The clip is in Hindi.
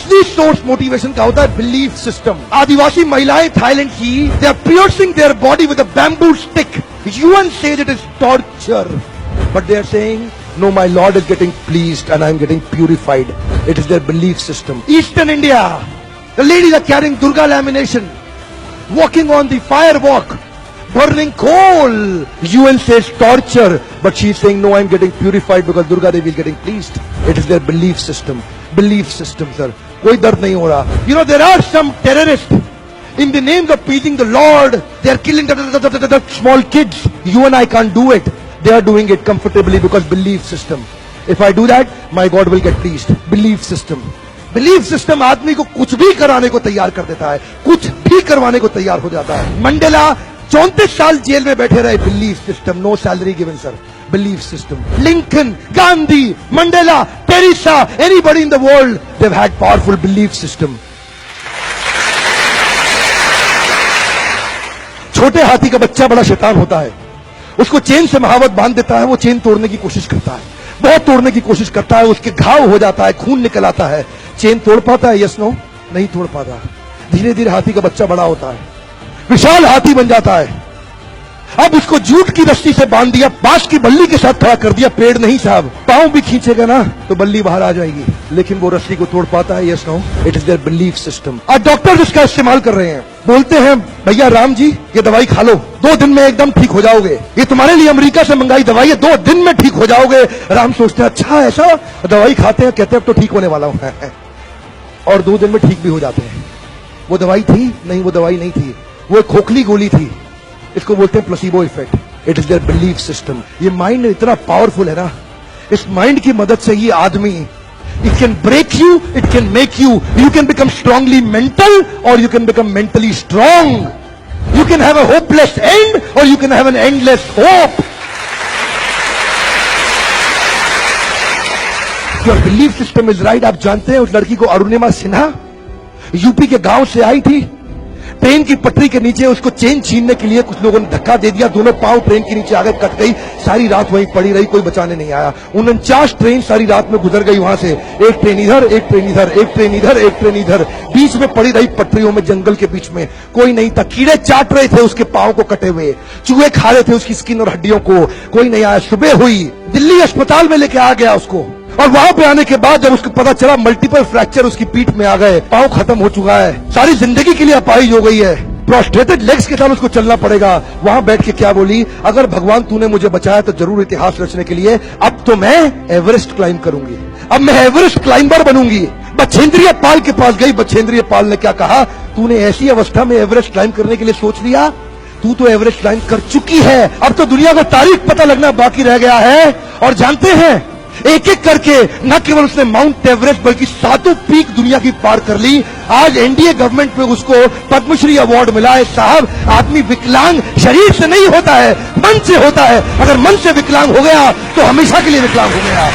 असली सोर्स मोटिवेशन का होता है बिलीफ सिस्टम। आदिवासी महिलाएं थाईलैंड की, they are piercing their body with a bamboo stick. UN says it is torture, but they are saying no, my Lord is getting pleased and I am getting purified. It is their belief system. Eastern India, the ladies are carrying Durga lamination, walking on the fire walk, burning coal. UN says torture, but she is saying no, I am getting purified because Durga Devi is getting pleased. It is their belief system. Belief system, sir. कोई दर्द नहीं हो रहा. You know, there are some terrorists in the name of pleasing the Lord. They are killing the small kids. You and I can't do it. They are doing it comfortably because belief system. If I do that, my God will get pleased. Belief system. Belief system आदमी को कुछ भी कराने को तैयार कर देता है, कुछ भी करवाने को तैयार हो जाता है। मंडेला 34 साल जेल में बैठे रहे। Belief system, no salary given sir. Belief system. Lincoln, Gandhi, Mandela, Teresa, anybody in the world, they had powerful belief system. छोटे हाथी का बच्चा बड़ा शैतान होता है, उसको चेन से महावत बांध देता है, वो चेन तोड़ने की कोशिश करता है, बहुत तोड़ने की कोशिश करता है, उसके घाव हो जाता है, खून निकल आता है। चेन तोड़ पाता है? यस नो, नहीं तोड़ पाता। धीरे धीरे हाथी का बच्चा बड़ा होता है, विशाल हाथी बन जाता है। अब उसको जूट की रस्सी से बांध दिया, बांस की बल्ली के साथ खड़ा कर दिया। पेड़ नहीं साहब, पांव भी खींचेगा ना तो बल्ली बाहर आ जाएगी, लेकिन वो रस्सी को तोड़ पाता है? Yes no, it is their belief system. आज डॉक्टर इसका इस्तेमाल कर रहे हैं, बोलते हैं भैया राम जी ये दवाई खा लो, 2 दिन में एकदम ठीक हो जाओगे, ये तुम्हारे लिए अमेरिका से मंगाई दवाई है, 2 दिन में ठीक हो जाओगे। राम सोचते हैं अच्छा ऐसा, दवाई खाते हैं, कहते हैं अब तो ठीक होने वाला हूं और 2 दिन में ठीक भी हो जाते हैं। वो दवाई थी? नहीं, वो दवाई नहीं थी, वो एक खोखली गोली थी। इसको बोलते हैं placebo effect. It is their belief system. ये माइंड इतना पावरफुल है ना, इस माइंड की मदद से ये आदमी, it can break you, it can make you, you can become strongly mental or you can become mentally strong. You can have a hopeless end or you can have an endless hope. Your belief system is right. आप जानते हैं उस लड़की को अरुणिमा सिन्हा यूपी के गांव से आई थी, ट्रेन की पटरी के नीचे उसको चेन छीनने के लिए कुछ लोगों ने धक्का दे दिया, दोनों पांव ट्रेन के नीचे आ गए, कट गई, सारी रात वहीं पड़ी रही, कोई बचाने नहीं आया। 49 ट्रेन सारी रात में गुजर गई वहां से, एक ट्रेन इधर, एक ट्रेन इधर, एक ट्रेन इधर, एक ट्रेन इधर, बीच में पड़ी रही पटरियों में, जंगल के बीच में, कोई नहीं था। कीड़े चाट रहे थे उसके पांव को कटे हुए, चूहे खा रहे थे उसकी स्किन और हड्डियों को, कोई नहीं आया। सुबह हुई, दिल्ली अस्पताल में लेके आ गया उसको, और वहां पे आने के बाद जब उसको पता चला मल्टीपल फ्रैक्चर उसकी पीठ में आ गए, पांव खत्म हो चुका है, सारी जिंदगी के लिए अपाहिज हो गई है, प्रोस्ट्रेटेड लेग्स के साथ उसको चलना पड़ेगा। वहां बैठ के क्या बोली, अगर भगवान तूने मुझे बचाया तो जरूर इतिहास रचने के लिए, अब तो मैं एवरेस्ट क्लाइंब करूंगी, अब मैं एवरेस्ट क्लाइंबर बनूंगी। बछेंद्रिय पाल के पास गई, बछेंद्रिय पाल ने क्या कहा, तूने ऐसी अवस्था में एवरेस्ट क्लाइंब करने के लिए सोच लिया, तू तो एवरेस्ट क्लाइंब कर चुकी है, अब तो दुनिया को तारीख पता लगना बाकी रह गया है। और जानते हैं एक एक करके न केवल उसने माउंट एवरेस्ट बल्कि 7 पीक दुनिया की पार कर ली। आज एनडीए गवर्नमेंट में उसको पद्मश्री अवार्ड मिला है। साहब, आदमी विकलांग शरीर से नहीं होता है, मन से होता है। अगर मन से विकलांग हो गया तो हमेशा के लिए विकलांग हो गया।